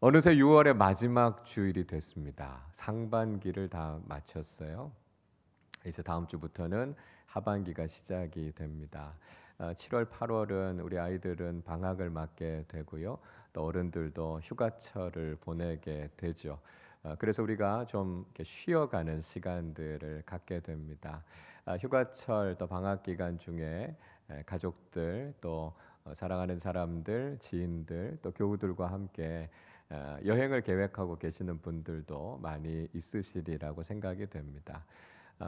어느새 6월의 마지막 주일이 됐습니다. 상반기를 다 마쳤어요. 이제 다음 주부터는 하반기가 시작이 됩니다. 7월, 8월은 우리 아이들은 방학을 맞게 되고요. 또 어른들도 휴가철을 보내게 되죠. 그래서 우리가 좀 이렇게 쉬어가는 시간들을 갖게 됩니다. 휴가철 또 방학 기간 중에 가족들 또 사랑하는 사람들, 지인들 또 교우들과 함께 여행을 계획하고 계시는 분들도 많이 있으시리라고 생각이 됩니다.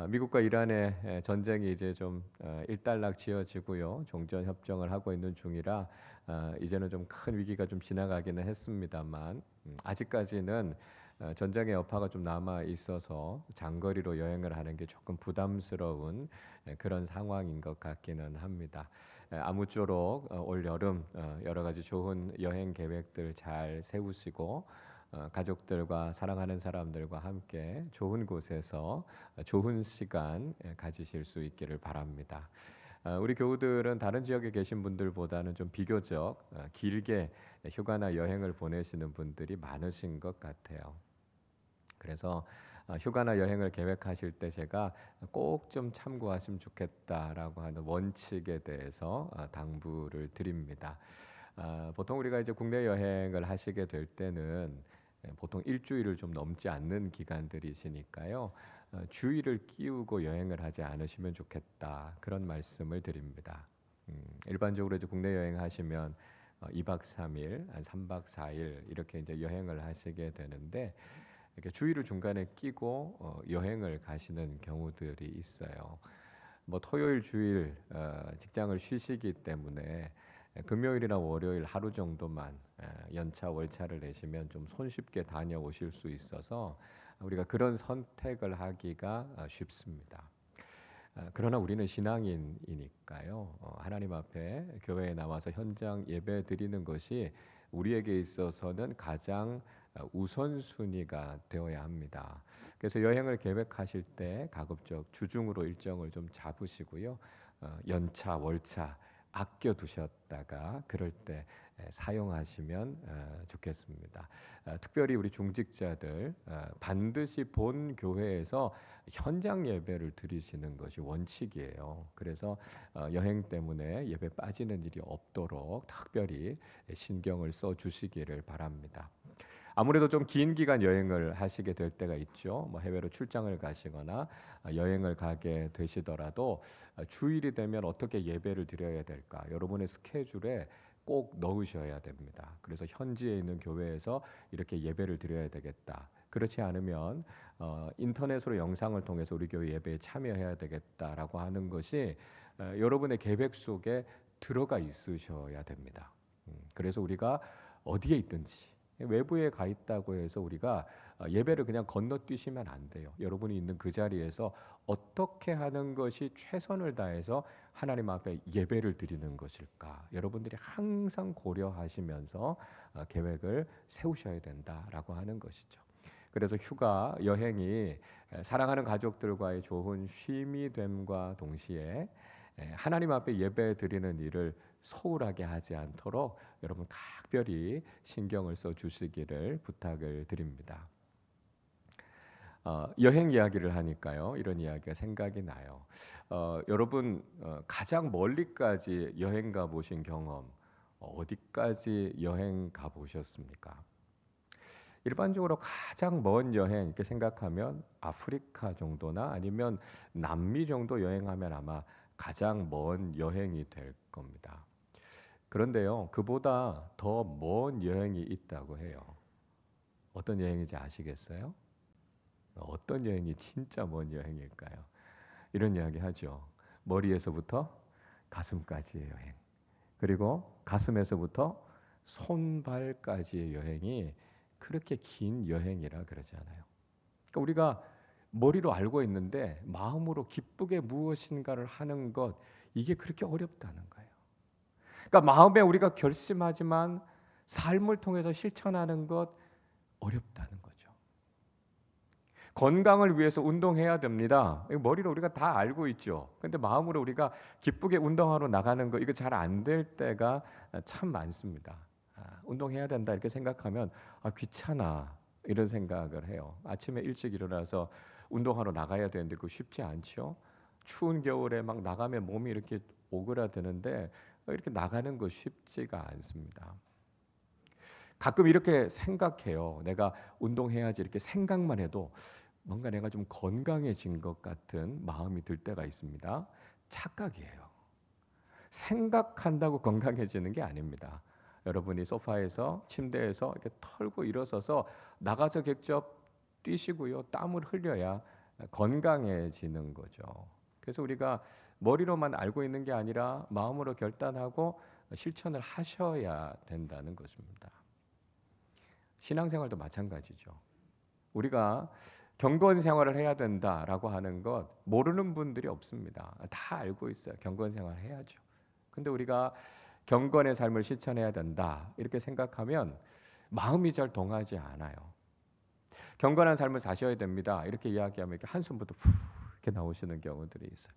미국과 이란의 전쟁이 이제 좀 일단락 지어지고요. 종전 협정을 하고 있는 중이라 이제는 좀 큰 위기가 좀 지나가기는 했습니다만 아직까지는 전쟁의 여파가 좀 남아 있어서 장거리로 여행을 하는 게 조금 부담스러운 그런 상황인 것 같기는 합니다. 아무쪼록 올 여름 여러 가지 좋은 여행 계획들 잘 세우시고 가족들과 사랑하는 사람들과 함께 좋은 곳에서 좋은 시간 가지실 수 있기를 바랍니다. 우리 교우들은 다른 지역에 계신 분들보다는 좀 비교적 길게 휴가나 여행을 보내시는 분들이 많으신 것 같아요. 그래서 휴가나 여행을 계획하실 때 제가 꼭 좀 참고하시면 좋겠다라고 하는 원칙에 대해서 당부를 드립니다. 보통 우리가 이제 국내 여행을 하시게 될 때는 보통 일주일을 좀 넘지 않는 기간들이시니까요. 주의를 끼우고 여행을 하지 않으시면 좋겠다 그런 말씀을 드립니다. 일반적으로 이제 국내 여행하시면 2박 3일, 한 3박 4일 이렇게 이제 여행을 하시게 되는데 이렇게 주의를 중간에 끼고 여행을 가시는 경우들이 있어요. 뭐 토요일 주일 직장을 쉬시기 때문에 금요일이나 월요일 하루 정도만 연차 월차를 내시면 좀 손쉽게 다녀오실 수 있어서 우리가 그런 선택을 하기가 쉽습니다. 그러나 우리는 신앙인이니까요. 하나님 앞에 교회에 나와서 현장 예배 드리는 것이 우리에게 있어서는 가장 우선순위가 되어야 합니다. 그래서 여행을 계획하실 때 가급적 주중으로 일정을 좀 잡으시고요. 연차, 월차 아껴 두셨다가 그럴 때 사용하시면 좋겠습니다. 특별히 우리 중직자들 반드시 본 교회에서 현장 예배를 드리시는 것이 원칙이에요. 그래서 여행 때문에 예배 빠지는 일이 없도록 특별히 신경을 써 주시기를 바랍니다. 아무래도 좀 긴 기간 여행을 하시게 될 때가 있죠. 뭐 해외로 출장을 가시거나 여행을 가게 되시더라도 주일이 되면 어떻게 예배를 드려야 될까? 여러분의 스케줄에 꼭 넣으셔야 됩니다. 그래서 현지에 있는 교회에서 이렇게 예배를 드려야 되겠다. 그렇지 않으면 인터넷으로 영상을 통해서 우리 교회 예배에 참여해야 되겠다라고 하는 것이 여러분의 계획 속에 들어가 있으셔야 됩니다. 그래서 우리가 어디에 있든지 외부에 가 있다고 해서 우리가 예배를 그냥 건너뛰시면 안 돼요. 여러분이 있는 그 자리에서 어떻게 하는 것이 최선을 다해서 하나님 앞에 예배를 드리는 것일까? 여러분들이 항상 고려하시면서 계획을 세우셔야 된다라고 하는 것이죠. 그래서 휴가 여행이 사랑하는 가족들과의 좋은 쉼이 됨과 동시에 하나님 앞에 예배 드리는 일을 소홀하게 하지 않도록 여러분 각별히 신경을 써 주시기를 부탁을 드립니다. 여행 이야기를 하니까요, 이런 이야기가 생각이 나요. 여러분 가장 멀리까지 여행 가 보신 경험 어디까지 여행 가 보셨습니까? 일반적으로 가장 먼 여행 이렇게 생각하면 아프리카 정도나 아니면 남미 정도 여행하면 아마 가장 먼 여행이 될 겁니다. 그런데요, 그보다 더 먼 여행이 있다고 해요. 어떤 여행인지 아시겠어요? 어떤 여행이 진짜 먼 여행일까요? 이런 이야기 하죠. 머리에서부터 가슴까지의 여행. 그리고 가슴에서부터 손발까지의 여행이 그렇게 긴 여행이라 그러잖아요. 그러니까 우리가 머리로 알고 있는데 마음으로 기쁘게 무엇인가를 하는 것 이게 그렇게 어렵다는 거예요. 그러니까 마음에 우리가 결심하지만 삶을 통해서 실천하는 것 어렵다는 거죠. 건강을 위해서 운동해야 됩니다. 머리로 우리가 다 알고 있죠. 근데 마음으로 우리가 기쁘게 운동하러 나가는 거 이거 잘 안 될 때가 참 많습니다. 운동해야 된다 이렇게 생각하면 귀찮아 이런 생각을 해요. 아침에 일찍 일어나서 운동하러 나가야 되는데 그거 쉽지 않죠. 추운 겨울에 막 나가면 몸이 이렇게 오그라드는데 이렇게 나가는 거 쉽지가 않습니다. 가끔 이렇게 생각해요. 내가 운동해야지 이렇게 생각만 해도 뭔가 내가 좀 건강해진 것 같은 마음이 들 때가 있습니다. 착각이에요. 생각한다고 건강해지는 게 아닙니다. 여러분이 소파에서 침대에서 이렇게 털고 일어서서 나가서 직접 뛰시고요. 땀을 흘려야 건강해지는 거죠. 그래서 우리가 머리로만 알고 있는 게 아니라 마음으로 결단하고 실천을 하셔야 된다는 것입니다. 신앙생활도 마찬가지죠. 우리가 경건 생활을 해야 된다라고 하는 것 모르는 분들이 없습니다. 다 알고 있어요. 경건 생활 해야죠. 근데 우리가 경건의 삶을 실천해야 된다 이렇게 생각하면 마음이 잘 동하지 않아요. 경건한 삶을 사셔야 됩니다. 이렇게 이야기하면 이렇게 한숨부터 푹 이렇게 나오시는 경우들이 있어요.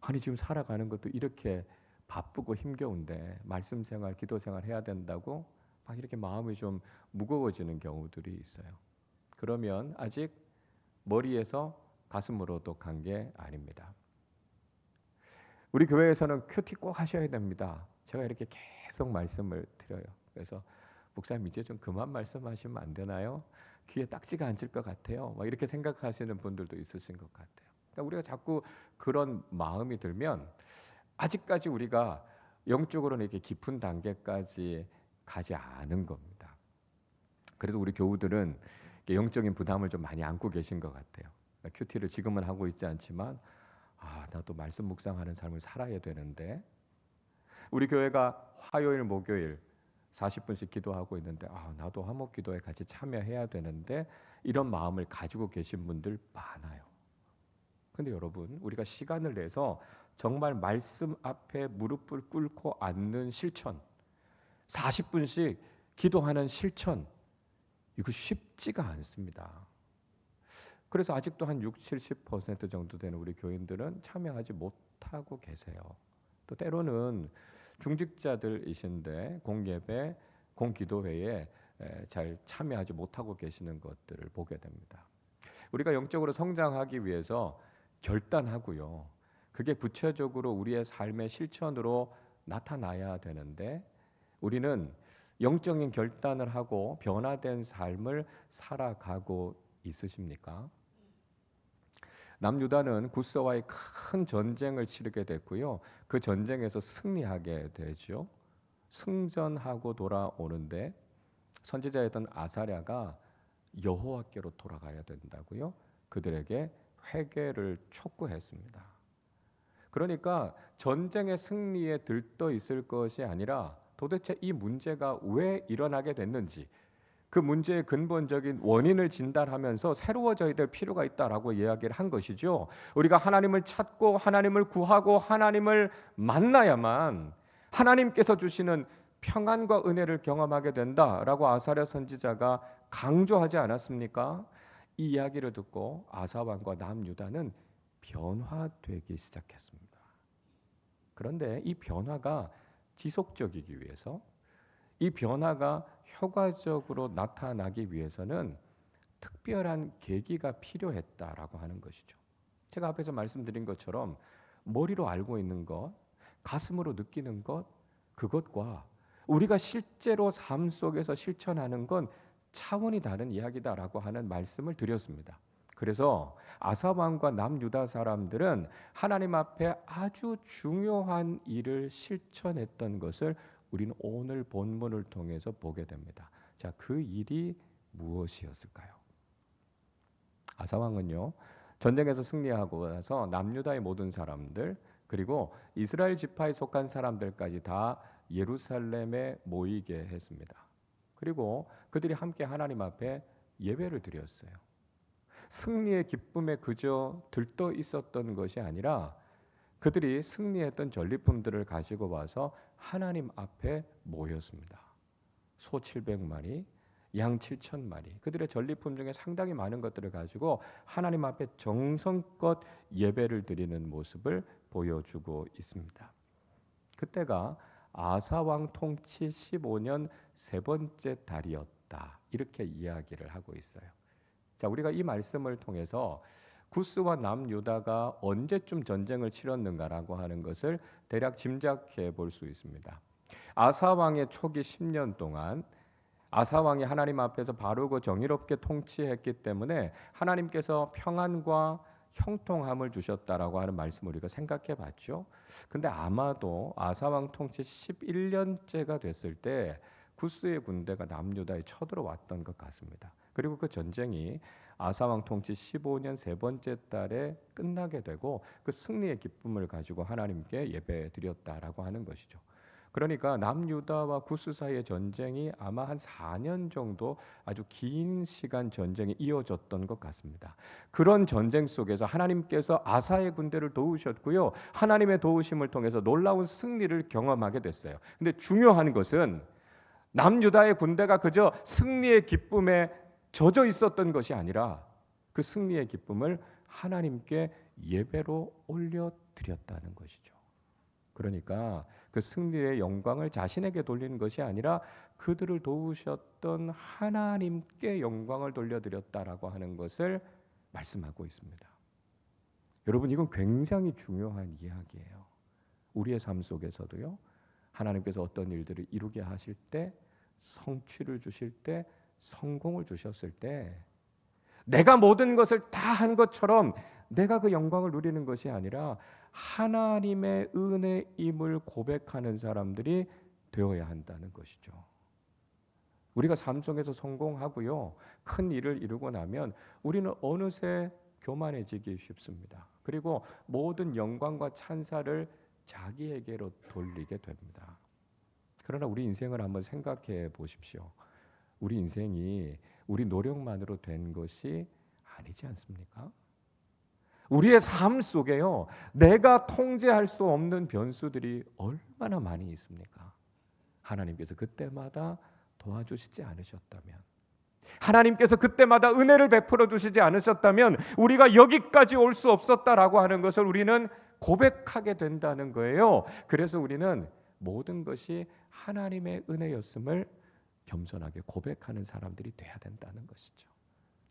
아니 지금 살아가는 것도 이렇게 바쁘고 힘겨운데 말씀 생활, 기도 생활 해야 된다고 막 이렇게 마음이 좀 무거워지는 경우들이 있어요. 그러면 아직 머리에서 가슴으로도 간 게 아닙니다. 우리 교회에서는 큐티 꼭 하셔야 됩니다. 제가 이렇게 계속 말씀을 드려요. 그래서 목사님 이제 좀 그만 말씀하시면 안 되나요? 귀에 딱지가 앉을 것 같아요. 막 이렇게 생각하시는 분들도 있으신 것 같아요. 그러니까 우리가 자꾸 그런 마음이 들면 아직까지 우리가 영적으로는 이렇게 깊은 단계까지 가지 않은 겁니다. 그래도 우리 교우들은 영적인 부담을 좀 많이 안고 계신 것 같아요. 큐티를 지금은 하고 있지 않지만 나도 말씀 묵상하는 삶을 살아야 되는데 우리 교회가 화요일, 목요일 40분씩 기도하고 있는데 나도 화목 기도에 같이 참여해야 되는데 이런 마음을 가지고 계신 분들 많아요. 근데 여러분 우리가 시간을 내서 정말 말씀 앞에 무릎을 꿇고 앉는 실천 40분씩 기도하는 실천 이거 쉽지가 않습니다. 그래서 아직도 한 60-70% 정도 되는 우리 교인들은 참여하지 못하고 계세요. 또 때로는 중직자들이신데 공예배, 공기도회에 잘 참여하지 못하고 계시는 것들을 보게 됩니다. 우리가 영적으로 성장하기 위해서 결단하고요. 그게 구체적으로 우리의 삶의 실천으로 나타나야 되는데 우리는 영적인 결단을 하고 변화된 삶을 살아가고 있으십니까? 남유다는 구스와의 큰 전쟁을 치르게 됐고요. 그 전쟁에서 승리하게 되죠. 승전하고 돌아오는데 선지자였던 아사랴가 여호와께로 돌아가야 된다고요. 그들에게 회개를 촉구했습니다. 그러니까 전쟁의 승리에 들떠 있을 것이 아니라 도대체 이 문제가 왜 일어나게 됐는지 그 문제의 근본적인 원인을 진단하면서 새로워져야 될 필요가 있다라고 이야기를 한 것이죠. 우리가 하나님을 찾고 하나님을 구하고 하나님을 만나야만 하나님께서 주시는 평안과 은혜를 경험하게 된다라고 아사랴 선지자가 강조하지 않았습니까? 이 이야기를 듣고 아사왕과 남유다는 변화되기 시작했습니다. 그런데 이 변화가 지속적이기 위해서 이 변화가 효과적으로 나타나기 위해서는 특별한 계기가 필요했다라고 하는 것이죠. 제가 앞에서 말씀드린 것처럼 머리로 알고 있는 것, 가슴으로 느끼는 것, 그것과 우리가 실제로 삶 속에서 실천하는 건 차원이 다른 이야기다라고 하는 말씀을 드렸습니다. 그래서 아사왕과 남유다 사람들은 하나님 앞에 아주 중요한 일을 실천했던 것을 우리는 오늘 본문을 통해서 보게 됩니다. 자, 그 일이 무엇이었을까요? 아사왕은요, 전쟁에서 승리하고 나서 남유다의 모든 사람들 그리고 이스라엘 지파에 속한 사람들까지 다 예루살렘에 모이게 했습니다. 그리고 그들이 함께 하나님 앞에 예배를 드렸어요. 승리의 기쁨에 그저 들떠 있었던 것이 아니라 그들이 승리했던 전리품들을 가지고 와서 하나님 앞에 모였습니다. 소 700마리, 양 7,000마리. 그들의 전리품 중에 상당히 많은 것들을 가지고 하나님 앞에 정성껏 예배를 드리는 모습을 보여주고 있습니다. 그때가 아사 왕 통치 15년 세 번째 달이었다. 이렇게 이야기를 하고 있어요. 자, 우리가 이 말씀을 통해서 구스와 남유다가 언제쯤 전쟁을 치렀는가라고 하는 것을 대략 짐작해 볼 수 있습니다. 아사 왕의 초기 10년 동안 아사 왕이 하나님 앞에서 바르고 정의롭게 통치했기 때문에 하나님께서 평안과 형통함을 주셨다라고 하는 말씀을 우리가 생각해 봤죠. 근데 아마도 아사 왕 통치 11년째가 됐을 때 구스의 군대가 남유다에 쳐들어왔던 것 같습니다. 그리고 그 전쟁이 아사 왕 통치 15년 세 번째 달에 끝나게 되고 그 승리의 기쁨을 가지고 하나님께 예배 드렸다라고 하는 것이죠. 그러니까 남유다와 구스 사이의 전쟁이 아마 한 4년 정도 아주 긴 시간 전쟁이 이어졌던 것 같습니다. 그런 전쟁 속에서 하나님께서 아사의 군대를 도우셨고요. 하나님의 도우심을 통해서 놀라운 승리를 경험하게 됐어요. 근데 중요한 것은 남유다의 군대가 그저 승리의 기쁨에 젖어 있었던 것이 아니라 그 승리의 기쁨을 하나님께 예배로 올려드렸다는 것이죠. 그러니까 그 승리의 영광을 자신에게 돌리는 것이 아니라 그들을 도우셨던 하나님께 영광을 돌려드렸다라고 하는 것을 말씀하고 있습니다. 여러분, 이건 굉장히 중요한 이야기예요. 우리의 삶 속에서도요, 하나님께서 어떤 일들을 이루게 하실 때, 성취를 주실 때, 성공을 주셨을 때 내가 모든 것을 다 한 것처럼 내가 그 영광을 누리는 것이 아니라 하나님의 은혜임을 고백하는 사람들이 되어야 한다는 것이죠. 우리가 삶 속에서 성공하고요, 큰 일을 이루고 나면 우리는 어느새 교만해지기 쉽습니다. 그리고 모든 영광과 찬사를 자기에게로 돌리게 됩니다. 그러나 우리 인생을 한번 생각해 보십시오. 우리 인생이 우리 노력만으로 된 것이 아니지 않습니까? 우리의 삶 속에요, 내가 통제할 수 없는 변수들이 얼마나 많이 있습니까? 하나님께서 그때마다 도와주시지 않으셨다면, 하나님께서 그때마다 은혜를 베풀어 주시지 않으셨다면 우리가 여기까지 올 수 없었다라고 하는 것을 우리는 고백하게 된다는 거예요. 그래서 우리는 모든 것이 하나님의 은혜였음을 겸손하게 고백하는 사람들이 돼야 된다는 것이죠.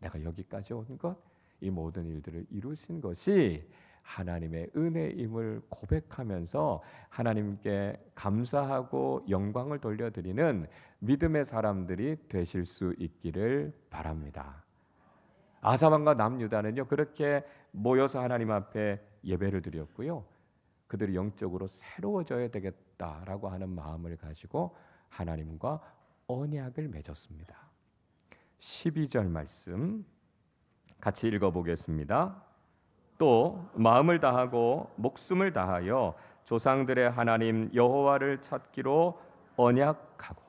내가 여기까지 온 것, 이 모든 일들을 이루신 것이 하나님의 은혜임을 고백하면서 하나님께 감사하고 영광을 돌려드리는 믿음의 사람들이 되실 수 있기를 바랍니다. 아사 왕과 남유다는요, 그렇게 모여서 하나님 앞에 예배를 드렸고요, 그들이 영적으로 새로워져야 되겠다라고 하는 마음을 가지고 하나님과 언약을 맺었습니다. 12절 말씀 같이 읽어보겠습니다. 또 마음을 다하고 목숨을 다하여 조상들의 하나님 여호와를 찾기로 언약하고.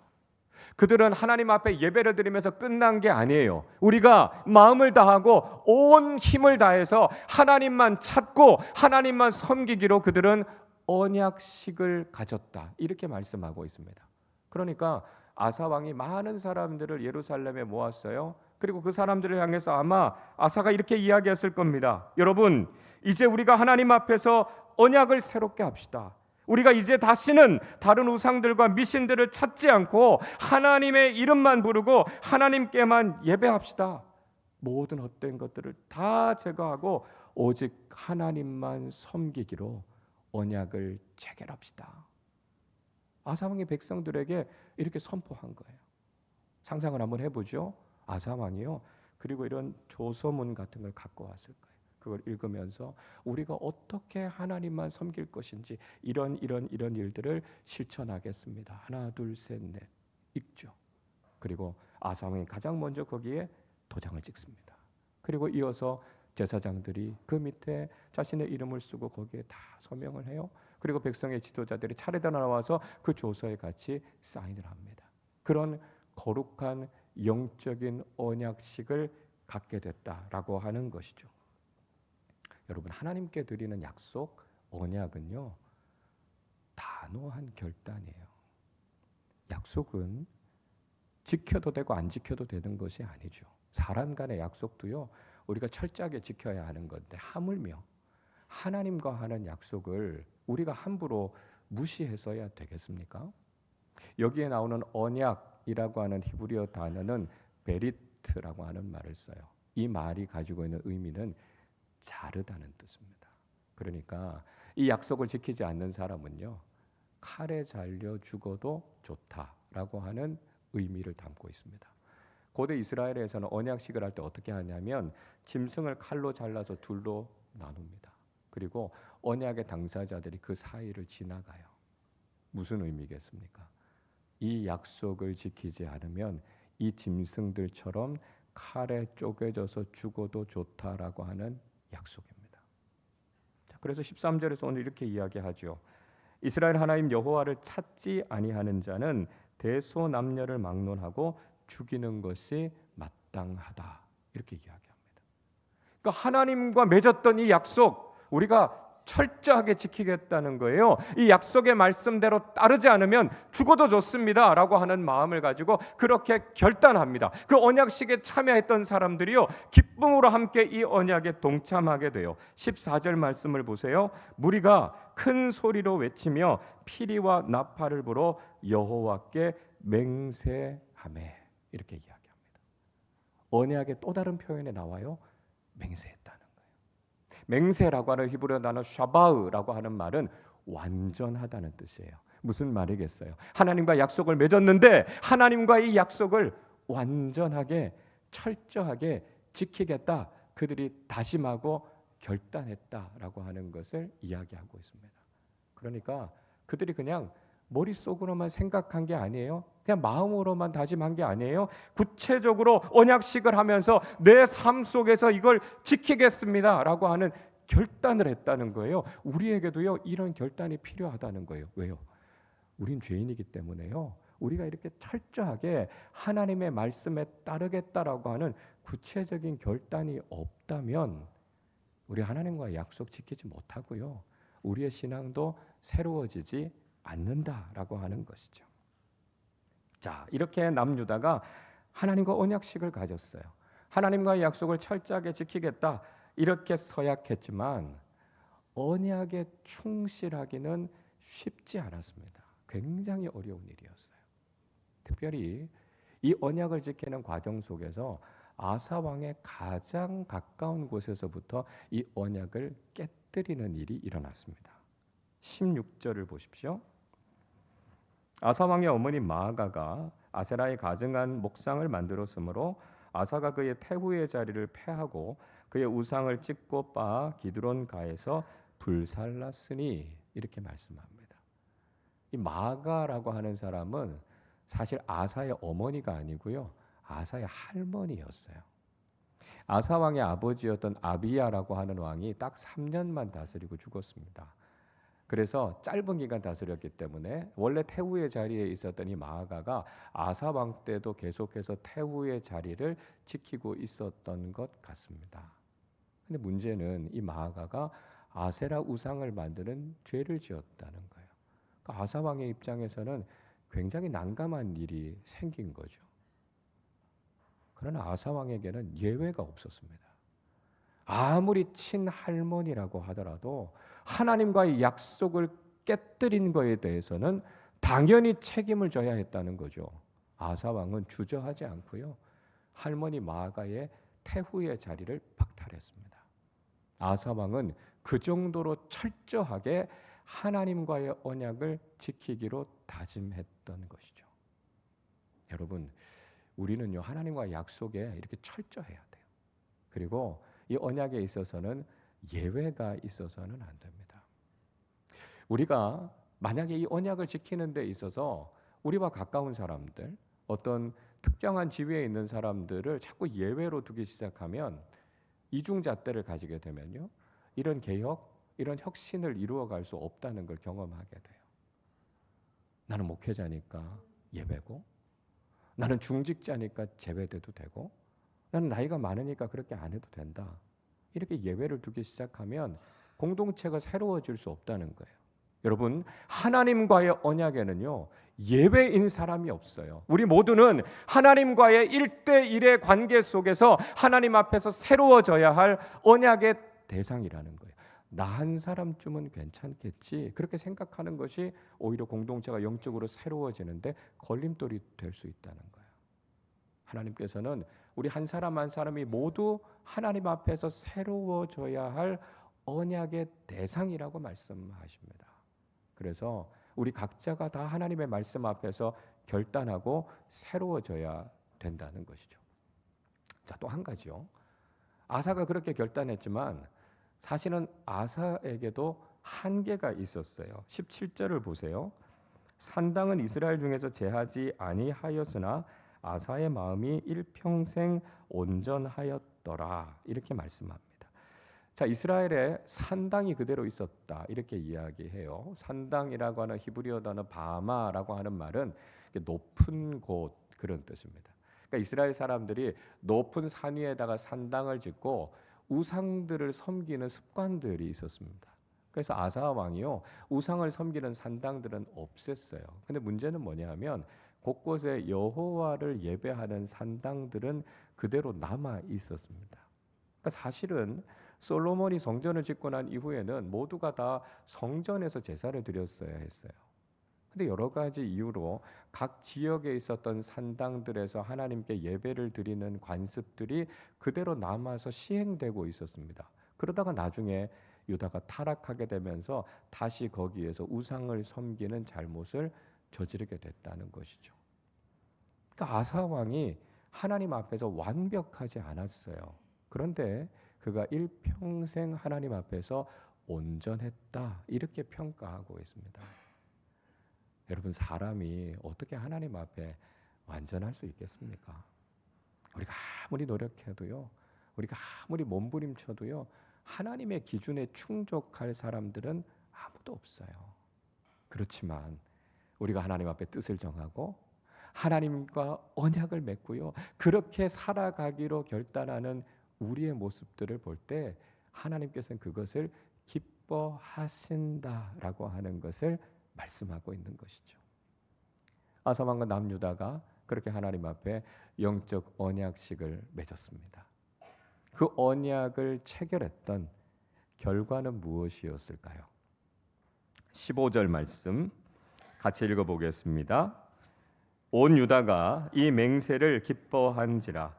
그들은 하나님 앞에 예배를 드리면서 끝난 게 아니에요. 우리가 마음을 다하고 온 힘을 다해서 하나님만 찾고 하나님만 섬기기로 그들은 언약식을 가졌다, 이렇게 말씀하고 있습니다. 그러니까 아사 왕이 많은 사람들을 예루살렘에 모았어요. 그리고 그 사람들을 향해서 아마 아사가 이렇게 이야기했을 겁니다. 여러분, 이제 우리가 하나님 앞에서 언약을 새롭게 합시다. 우리가 이제 다시는 다른 우상들과 미신들을 찾지 않고 하나님의 이름만 부르고 하나님께만 예배합시다. 모든 헛된 것들을 다 제거하고 오직 하나님만 섬기기로 언약을 체결합시다. 아사 왕이 백성들에게 이렇게 선포한 거예요. 상상을 한번 해보죠. 아사 왕이요, 그리고 이런 조서문 같은 걸 갖고 왔을 거예요. 그걸 읽으면서 우리가 어떻게 하나님만 섬길 것인지 이런 일들을 실천하겠습니다. 하나 둘 셋 넷 읽죠. 그리고 아사 왕이 가장 먼저 거기에 도장을 찍습니다. 그리고 이어서 제사장들이 그 밑에 자신의 이름을 쓰고 거기에 다 서명을 해요. 그리고 백성의 지도자들이 차례대 나와서 그 조서에 같이 사인을 합니다. 그런 거룩한 영적인 언약식을 갖게 됐다라고 하는 것이죠. 여러분, 하나님께 드리는 약속, 언약은요, 단호한 결단이에요. 약속은 지켜도 되고 안 지켜도 되는 것이 아니죠. 사람 간의 약속도요, 우리가 철저하게 지켜야 하는 건데 하물며 하나님과 하는 약속을 우리가 함부로 무시해서야 되겠습니까? 여기에 나오는 언약, 언약이라고 하는 히브리어 단어는 베리트라고 하는 말을 써요. 이 말이 가지고 있는 의미는 자르다는 뜻입니다. 그러니까 이 약속을 지키지 않는 사람은요, 칼에 잘려 죽어도 좋다라고 하는 의미를 담고 있습니다. 고대 이스라엘에서는 언약식을 할 때 어떻게 하냐면 짐승을 칼로 잘라서 둘로 나눕니다. 그리고 언약의 당사자들이 그 사이를 지나가요. 무슨 의미겠습니까? 이 약속을 지키지 않으면 이 짐승들처럼 칼에 쪼개져서 죽어도 좋다라고 하는 약속입니다. 그래서 13절에서 오늘 이렇게 이야기하죠. 이스라엘 하나님 여호와를 찾지 아니하는 자는 대소남녀를 막론하고 죽이는 것이 마땅하다. 이렇게 이야기합니다. 그러니까 하나님과 맺었던 이 약속 우리가 철저하게 지키겠다는 거예요. 이 약속의 말씀대로 따르지 않으면 죽어도 좋습니다 라고 하는 마음을 가지고 그렇게 결단합니다. 그 언약식에 참여했던 사람들이요, 기쁨으로 함께 이 언약에 동참하게 돼요. 14절 말씀을 보세요. 무리가 큰 소리로 외치며 피리와 나팔을 불어 여호와께 맹세하매, 이렇게 이야기합니다. 언약의 또 다른 표현에 나와요. 맹세했다는 거예요. 맹세라고 하는 히브리어 단어 샤바으라고 하는 말은 완전하다는 뜻이에요. 무슨 말이겠어요? 하나님과 약속을 맺었는데 하나님과 이 약속을 완전하게 철저하게 지키겠다, 그들이 다짐하고 결단했다라고 하는 것을 이야기하고 있습니다. 그러니까 그들이 그냥 머릿속으로만 생각한 게 아니에요. 그냥 마음으로만 다짐한 게 아니에요. 구체적으로 언약식을 하면서 내 삶 속에서 이걸 지키겠습니다라고 하는 결단을 했다는 거예요. 우리에게도요, 이런 결단이 필요하다는 거예요. 왜요? 우린 죄인이기 때문에요. 우리가 이렇게 철저하게 하나님의 말씀에 따르겠다라고 하는 구체적인 결단이 없다면 우리 하나님과의 약속 지키지 못하고요, 우리의 신앙도 새로워지지 않는다라고 하는 것이죠. 자, 이렇게 남유다가 하나님과 언약식을 가졌어요. 하나님과의 약속을 철저하게 지키겠다 이렇게 서약했지만 언약에 충실하기는 쉽지 않았습니다. 굉장히 어려운 일이었어요. 특별히 이 언약을 지키는 과정 속에서 아사 왕의 가장 가까운 곳에서부터 이 언약을 깨뜨리는 일이 일어났습니다. 16절을 보십시오. 아사 왕의 어머니 마아가가 아세라의 가증한 목상을 만들었으므로 아사가 그의 태후의 자리를 폐하고 그의 우상을 찢고 빻아 기드론 가에서 불살랐으니, 이렇게 말씀합니다. 이 마아가라고 하는 사람은 사실 아사의 어머니가 아니고요, 아사의 할머니였어요. 아사 왕의 아버지였던 아비야라고 하는 왕이 딱 3년만 다스리고 죽었습니다. 그래서 짧은 기간 다스렸기 때문에 원래 태후의 자리에 있었던 이 마아가가 아사 왕 때도 계속해서 태후의 자리를 지키고 있었던 것 같습니다. 근데 문제는 이 마아가가 아세라 우상을 만드는 죄를 지었다는 거예요. 그러니까 아사 왕의 입장에서는 굉장히 난감한 일이 생긴 거죠. 그러나 아사 왕에게는 예외가 없었습니다. 아무리 친할머니라고 하더라도 하나님과의 약속을 깨뜨린 것에 대해서는 당연히 책임을 져야 했다는 거죠. 아사 왕은 주저하지 않고요, 할머니 마아가의 태후의 자리를 박탈했습니다. 아사 왕은 그 정도로 철저하게 하나님과의 언약을 지키기로 다짐했던 것이죠. 여러분, 우리는요, 하나님과의 약속에 이렇게 철저해야 돼요. 그리고 이 언약에 있어서는 예외가 있어서는 안 됩니다. 우리가 만약에 이 언약을 지키는 데 있어서 우리와 가까운 사람들, 어떤 특정한 지위에 있는 사람들을 자꾸 예외로 두기 시작하면 이중잣대를 가지게 되면요, 이런 개혁, 이런 혁신을 이루어갈 수 없다는 걸 경험하게 돼요. 나는 목회자니까 예외고, 나는 중직자니까 제외돼도 되고, 나는 나이가 많으니까 그렇게 안 해도 된다, 이렇게 예외를 두기 시작하면 공동체가 새로워질 수 없다는 거예요. 여러분, 하나님과의 언약에는요, 예외인 사람이 없어요. 우리 모두는 하나님과의 1대1의 관계 속에서 하나님 앞에서 새로워져야 할 언약의 대상이라는 거예요. 나 한 사람쯤은 괜찮겠지, 그렇게 생각하는 것이 오히려 공동체가 영적으로 새로워지는데 걸림돌이 될 수 있다는 거예요. 하나님께서는 우리 한 사람 한 사람이 모두 하나님 앞에서 새로워져야 할 언약의 대상이라고 말씀하십니다. 그래서 우리 각자가 다 하나님의 말씀 앞에서 결단하고 새로워져야 된다는 것이죠. 자, 또 한 가지요. 아사가 그렇게 결단했지만 사실은 아사에게도 한계가 있었어요. 17절을 보세요. 산당은 이스라엘 중에서 제하지 아니하였으나 아사의 마음이 일평생 온전하였더라, 이렇게 말씀합니다. 자, 이스라엘에 산당이 그대로 있었다, 이렇게 이야기해요. 산당이라고 하는 히브리어 단어 바마라고 하는 말은 높은 곳, 그런 뜻입니다. 그러니까 이스라엘 사람들이 높은 산 위에다가 산당을 짓고 우상들을 섬기는 습관들이 있었습니다. 그래서 아사 왕이요, 우상을 섬기는 산당들은 없앴어요. 근데 문제는 뭐냐면 곳곳에 여호와를 예배하는 산당들은 그대로 남아 있었습니다. 그러니까 사실은 솔로몬이 성전을 짓고 난 이후에는 모두가 다 성전에서 제사를 드렸어야 했어요. 근데 여러 가지 이유로 각 지역에 있었던 산당들에서 하나님께 예배를 드리는 관습들이 그대로 남아서 시행되고 있었습니다. 그러다가 나중에 유다가 타락하게 되면서 다시 거기에서 우상을 섬기는 잘못을 저지르게 됐다는 것이죠. 그러니까 아사 왕이 하나님 앞에서 완벽하지 않았어요. 그런데 그가 일평생 하나님 앞에서 온전했다, 이렇게 평가하고 있습니다. 여러분, 사람이 어떻게 하나님 앞에 완전할 수 있겠습니까? 우리가 아무리 노력해도요, 우리가 아무리 몸부림쳐도요, 하나님의 기준에 충족할 사람들은 아무도 없어요. 그렇지만 우리가 하나님 앞에 뜻을 정하고 하나님과 언약을 맺고요, 그렇게 살아가기로 결단하는 우리의 모습들을 볼 때 하나님께서는 그것을 기뻐하신다라고 하는 것을 말씀하고 있는 것이죠. 아사 왕과 남유다가 그렇게 하나님 앞에 영적 언약식을 맺었습니다. 그 언약을 체결했던 결과는 무엇이었을까요? 15절 말씀 같이 읽어보겠습니다. 온 유다가 이 맹세를 기뻐한지라.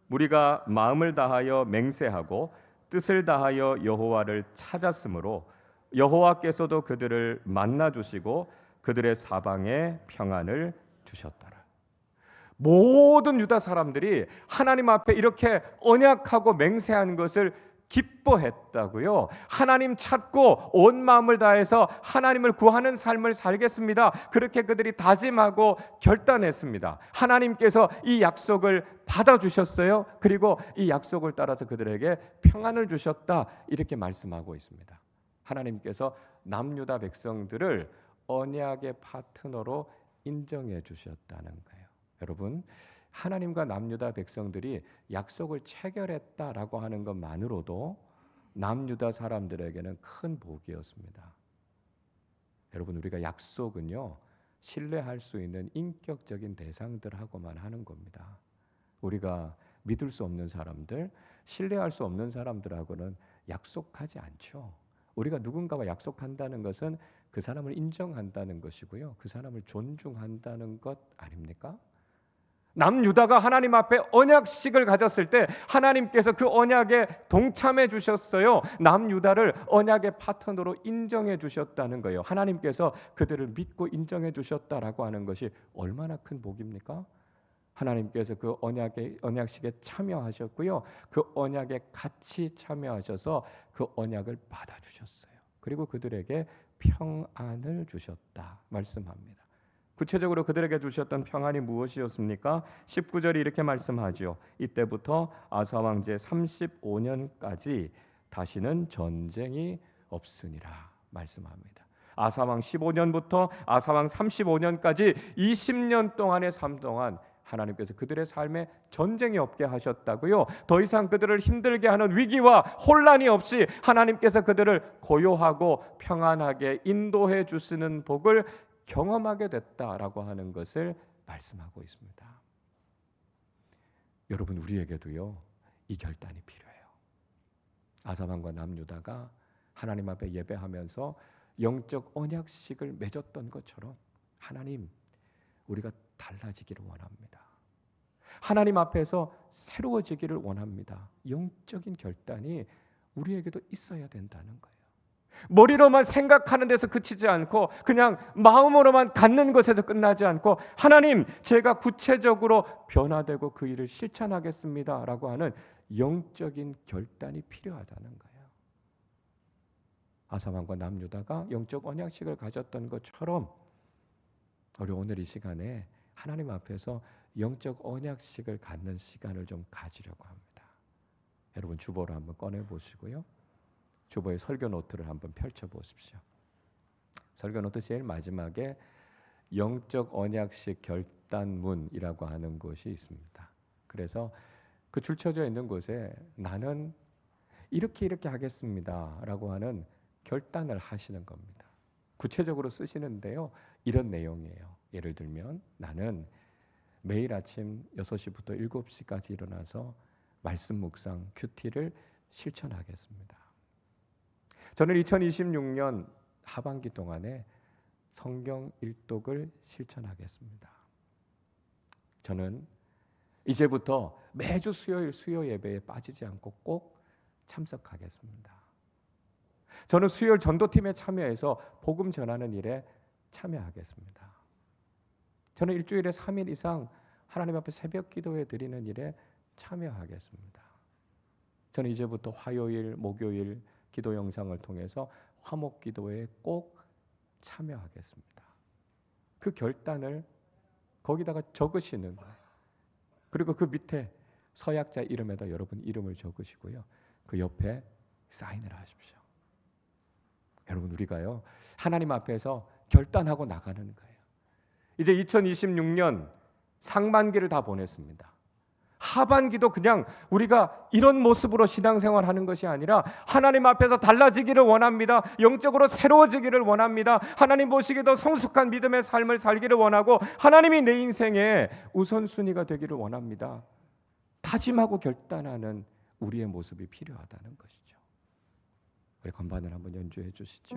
무리가 마음을 다하여 맹세하고 뜻을 다하여 여호와를 찾았으므로 여호와께서도 그들을 만나 주시고 그들의 사방에 평안을 주셨더라. 모든 유다 사람들이 하나님 앞에 이렇게 언약하고 맹세한 것을 기뻐했다고요. 하나님 찾고 온 마음을 다해서 하나님을 구하는 삶을 살겠습니다, 그렇게 그들이 다짐하고 결단했습니다. 하나님께서 이 약속을 받아주셨어요. 그리고 이 약속을 따라서 그들에게 평안을 주셨다, 이렇게 말씀하고 있습니다. 하나님께서 남유다 백성들을 언약의 파트너로 인정해 주셨다는 거예요. 여러분, 하나님과 남유다 백성들이 약속을 체결했다라고 하는 것만으로도 남유다 사람들에게는 큰 복이었습니다. 여러분, 우리가 약속은요, 신뢰할 수 있는 인격적인 대상들하고만 하는 겁니다. 우리가 믿을 수 없는 사람들, 신뢰할 수 없는 사람들하고는 약속하지 않죠. 우리가 누군가와 약속한다는 것은 그 사람을 인정한다는 것이고요, 그 사람을 존중한다는 것 아닙니까? 남유다가 하나님 앞에 언약식을 가졌을 때 하나님께서 그 언약에 동참해 주셨어요. 남유다를 언약의 파트너로 인정해 주셨다는 거예요. 하나님께서 그들을 믿고 인정해 주셨다라고 하는 것이 얼마나 큰 복입니까? 하나님께서 그 언약식에 참여하셨고요, 그 언약에 같이 참여하셔서 그 언약을 받아주셨어요. 그리고 그들에게 평안을 주셨다 말씀합니다. 구체적으로 그들에게 주셨던 평안이 무엇이었습니까? 19절이 이렇게 말씀하죠. 이때부터 아사 왕제 35년까지 다시는 전쟁이 없으니라 말씀합니다. 아사 왕 15년부터 아사 왕 35년까지 20년 동안의 삶 동안 하나님께서 그들의 삶에 전쟁이 없게 하셨다고요. 더 이상 그들을 힘들게 하는 위기와 혼란이 없이 하나님께서 그들을 고요하고 평안하게 인도해 주시는 복을 경험하게 됐다라고 하는 것을 말씀하고 있습니다. 여러분, 우리에게도요, 이 결단이 필요해요. 아사 왕과 남유다가 하나님 앞에 예배하면서 영적 언약식을 맺었던 것처럼 하나님, 우리가 달라지기를 원합니다. 하나님 앞에서 새로워지기를 원합니다. 영적인 결단이 우리에게도 있어야 된다는 거예요. 머리로만 생각하는 데서 그치지 않고 그냥 마음으로만 갖는 것에서 끝나지 않고 하나님, 제가 구체적으로 변화되고 그 일을 실천하겠습니다 라고 하는 영적인 결단이 필요하다는 거예요. 아사왕과 남유다가 영적 언약식을 가졌던 것처럼 우리 오늘 이 시간에 하나님 앞에서 영적 언약식을 갖는 시간을 좀 가지려고 합니다. 여러분 주보를 한번 꺼내 보시고요. 주보에 설교 노트를 한번 펼쳐 보십시오. 설교 노트 제일 마지막에 영적 언약식 결단문이라고 하는 곳이 있습니다. 그래서 그 줄쳐져 있는 곳에 나는 이렇게 하겠습니다 라고 하는 결단을 하시는 겁니다. 구체적으로 쓰시는데요, 이런 내용이에요. 예를 들면 나는 매일 아침 6시부터 7시까지 일어나서 말씀 묵상 큐티를 실천하겠습니다. 저는 2026년 하반기 동안에 성경 일독을 실천하겠습니다. 저는 이제부터 매주 수요일 수요 예배에 빠지지 않고 꼭 참석하겠습니다. 저는 수요일 전도팀에 참여해서 복음 전하는 일에 참여하겠습니다. 저는 일주일에 3일 이상 하나님 앞에 새벽 기도회 드리는 일에 참여하겠습니다. 저는 이제부터 화요일, 목요일 기도 영상을 통해서 화목 기도회에 꼭 참여하겠습니다. 그 결단을 거기다가 적으시는 거예요. 그리고 그 밑에 서약자 이름에다 여러분 이름을 적으시고요. 그 옆에 사인을 하십시오. 여러분 우리가요, 하나님 앞에서 결단하고 나가는 거예요. 이제 2026년 상반기를 다 보냈습니다. 하반기도 그냥 우리가 이런 모습으로 신앙생활하는 것이 아니라 하나님 앞에서 달라지기를 원합니다. 영적으로 새로워지기를 원합니다. 하나님 보시기에도 성숙한 믿음의 삶을 살기를 원하고 하나님이 내 인생의 우선순위가 되기를 원합니다. 다짐하고 결단하는 우리의 모습이 필요하다는 것이죠. 우리 건반을 한번 연주해 주시죠.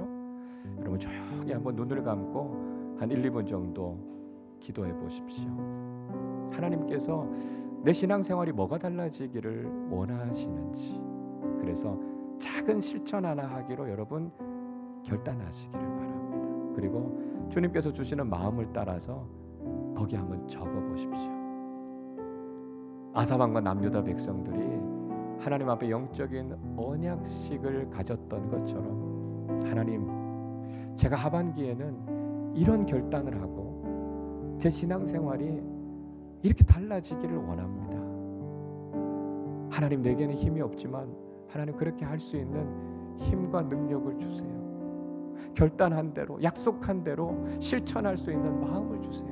여러분 조용히 한번 눈을 감고 한 1, 2분 정도 기도해 보십시오. 하나님께서 내 신앙생활이 뭐가 달라지기를 원하시는지, 그래서 작은 실천 하나 하기로 여러분 결단하시기를 바랍니다. 그리고 주님께서 주시는 마음을 따라서 거기 한번 적어 보십시오. 아사왕과 남유다 백성들이 하나님 앞에 영적인 언약식을 가졌던 것처럼 하나님, 제가 하반기에는 이런 결단을 하고 제 신앙생활이 이렇게 달라지기를 원합니다. 하나님, 내게는 힘이 없지만 하나님 그렇게 할 수 있는 힘과 능력을 주세요. 결단한 대로, 약속한 대로 실천할 수 있는 마음을 주세요.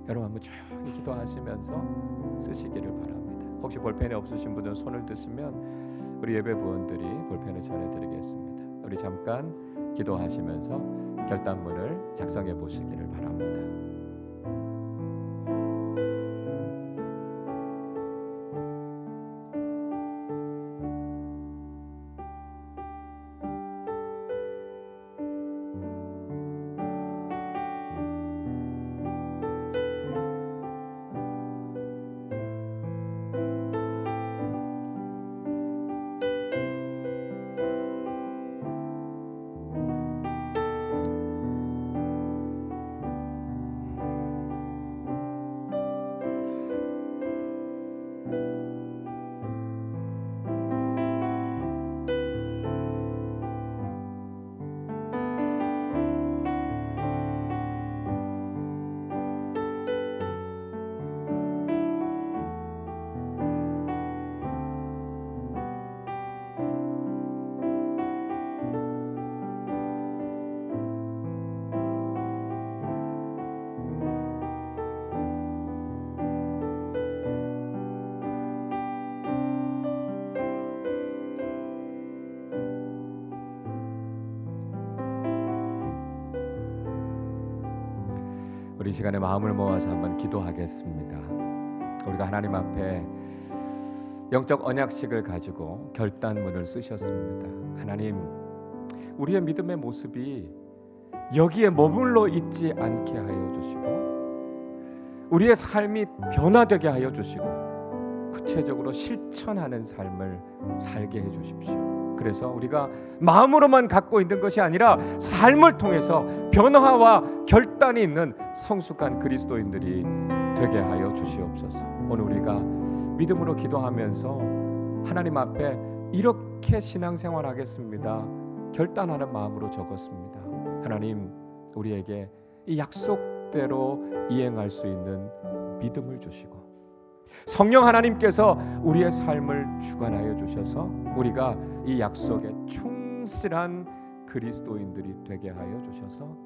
여러분 한번 조용히 기도하시면서 쓰시기를 바랍니다. 혹시 볼펜이 없으신 분들은 손을 드시면 우리 예배 부원들이 볼펜을 전해드리겠습니다. 우리 잠깐 기도하시면서 결단문을 작성해 보시기를 바랍니다. 우리 시간에 마음을 모아서 한번 기도하겠습니다. 우리가 하나님 앞에 영적 언약식을 가지고 결단문을 쓰셨습니다. 하나님, 우리의 믿음의 모습이 여기에 머물러 있지 않게 하여 주시고 우리의 삶이 변화되게 하여 주시고 구체적으로 실천하는 삶을 살게 해 주십시오. 그래서 우리가 마음으로만 갖고 있는 것이 아니라 삶을 통해서 변화와 결단이 있는 성숙한 그리스도인들이 되게 하여 주시옵소서. 오늘 우리가 믿음으로 기도하면서 하나님 앞에 이렇게 신앙생활 하겠습니다, 결단하는 마음으로 적었습니다. 하나님, 우리에게 이 약속대로 이행할 수 있는 믿음을 주시고 성령 하나님께서 우리의 삶을 주관하여 주셔서 우리가 이 약속에 충실한 그리스도인들이 되게 하여 주셔서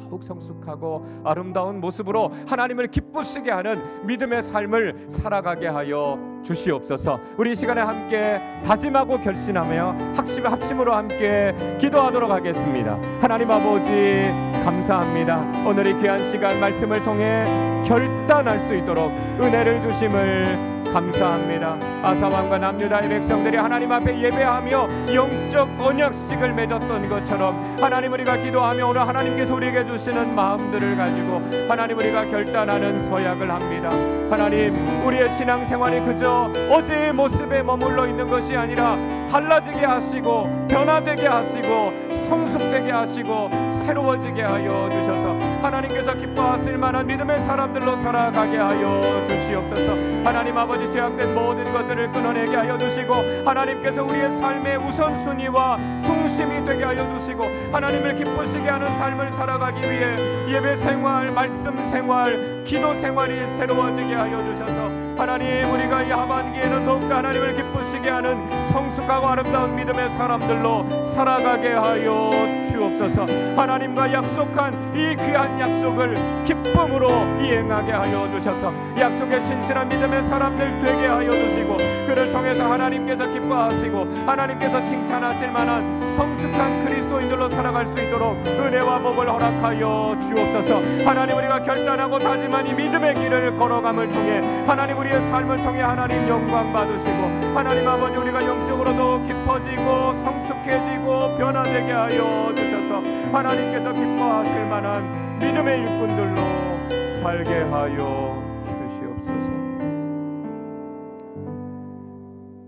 더욱 성숙하고 아름다운 모습으로 하나님을 기쁘시게 하는 믿음의 삶을 살아가게 하여 주시옵소서. 우리 이 시간에 함께 다짐하고 결심하며 합심으로 함께 기도하도록 하겠습니다. 하나님 아버지, 감사합니다. 오늘 이 귀한 시간 말씀을 통해 결단할 수 있도록 은혜를 주심을 감사합니다. 아사왕과 남유다의 백성들이 하나님 앞에 예배하며 영적 언약식을 맺었던 것처럼 하나님, 우리가 기도하며 오늘 하나님께서 우리에게 주시는 마음들을 가지고 하나님, 우리가 결단하는 서약을 합니다. 하나님, 우리의 신앙생활이 그저 어제의 모습에 머물러 있는 것이 아니라 달라지게 하시고 변화되게 하시고 성숙되게 하시고 새로워지게 하여 주셔서 하나님께서 기뻐하실 만한 믿음의 사람들로 살아가게 하여 주시옵소서. 하나님 아버지, 죄악된 모든 것들을 끊어내게 하여 주시고 하나님께서 우리의 삶의 우선순위와 중심이 되게 하여 주시고 하나님을 기쁘시게 하는 삶을 살아가기 위해 예배 생활, 말씀 생활, 기도 생활이 새로워지게 하여 주셔서 하나님, 우리가 이 하반기에는 더욱더 하나님을 기쁘시게 하는 성숙하고 아름다운 믿음의 사람들로 살아가게 하여 주옵소서. 하나님과 약속한 이 귀한 약속을 기쁨으로 이행하게 하여 주셔서 약속에 신실한 믿음의 사람들 되게 하여 주시고 그를 통해서 하나님께서 기뻐하시고 하나님께서 칭찬하실 만한 성숙한 그리스도인들로 살아갈 수 있도록 은혜와 복을 허락하여 주옵소서. 하나님, 우리가 결단하고 다짐한 이 믿음의 길을 걸어감을 통해 하나님, 우리의 삶을 통해 하나님 영광 받으시고 하나님 아버지, 우리가 영적으로도 깊어지고 성숙해지고 변화되게 하여 주셔서 하나님께서 기뻐하실 만한 믿음의 일꾼들로 살게 하여 주시옵소서.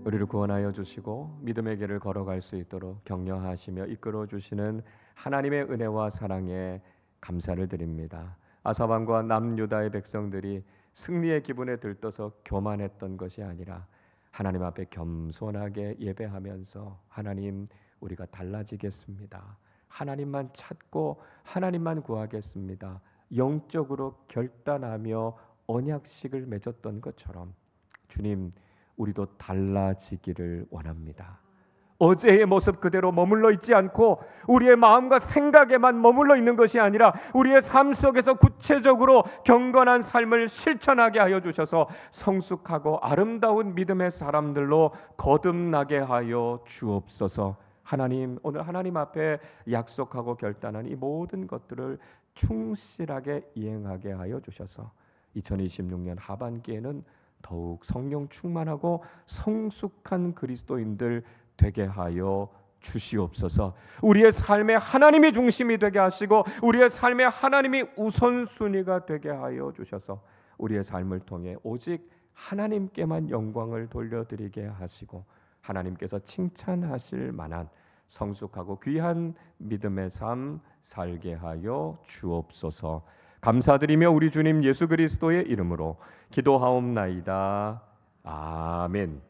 우리를 구원하여 주시고 믿음의 길을 걸어갈 수 있도록 격려하시며 이끌어 주시는 하나님의 은혜와 사랑에 감사를 드립니다. 아사왕과 남유다의 백성들이 승리의 기분에 들떠서 교만했던 것이 아니라 하나님 앞에 겸손하게 예배하면서 하나님, 우리가 달라지겠습니다, 하나님만 찾고 하나님만 구하겠습니다, 영적으로 결단하며 언약식을 맺었던 것처럼 주님, 우리도 달라지기를 원합니다. 어제의 모습 그대로 머물러 있지 않고 우리의 마음과 생각에만 머물러 있는 것이 아니라 우리의 삶 속에서 구체적으로 경건한 삶을 실천하게 하여 주셔서 성숙하고 아름다운 믿음의 사람들로 거듭나게 하여 주옵소서. 하나님, 오늘 하나님 앞에 약속하고 결단한 이 모든 것들을 충실하게 이행하게 하여 주셔서 2026년 하반기에는 더욱 성령 충만하고 성숙한 그리스도인들 되게 하여 주시옵소서. 우리의 삶에 하나님이 중심이 되게 하시고 우리의 삶에 하나님이 우선순위가 되게 하여 주셔서 우리의 삶을 통해 오직 하나님께만 영광을 돌려드리게 하시고 하나님께서 칭찬하실 만한 성숙하고 귀한 믿음의 삶 살게 하여 주옵소서. 감사드리며 우리 주님 예수 그리스도의 이름으로 기도하옵나이다. 아멘.